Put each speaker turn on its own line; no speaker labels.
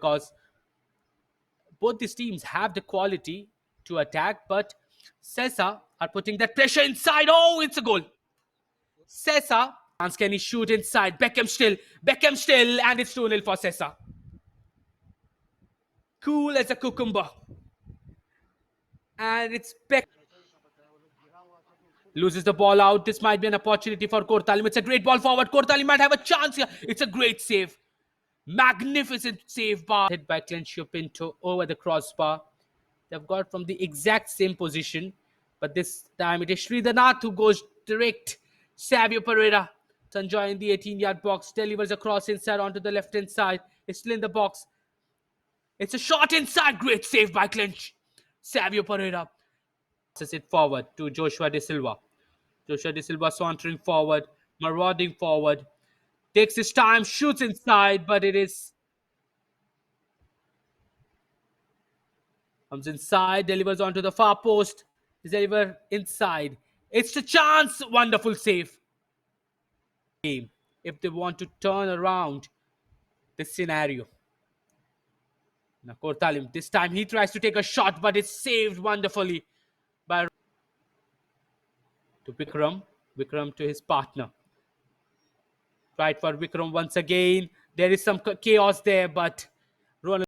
because both these teams have the quality to attack, but Sesa are putting that pressure inside. Oh, it's a goal. Sesa, can he shoot inside? Beckham still, and it's 2-0 for Sesa. Cool as a cucumber. And it's Beckham. Loses the ball out. This might be an opportunity for Cortalim. It's a great ball forward. Cortalim might have a chance here. It's a great save. Magnificent save bar. Hit by Clencio Pinto over the crossbar. They've got from the exact same position. But this time it is Sridhanath who goes direct. Savio Pereira. Sanjoy in the 18-yard box. Delivers a cross inside onto the left-hand side. It's still in the box. It's a shot inside. Great save by Clench. Savio Pereira. Passes it forward to Joshua De Silva. Joshua De Silva sauntering forward. Marauding forward. Takes his time. Shoots inside. But it is... Comes inside. Delivers onto the far post. Deliver inside. It's the chance. Wonderful save. If they want to turn around this scenario. Now Cortalim, this time he tries to take a shot, but it's saved wonderfully by to Vikram. Vikram to his partner. Right for Vikram once again. There is some chaos there, but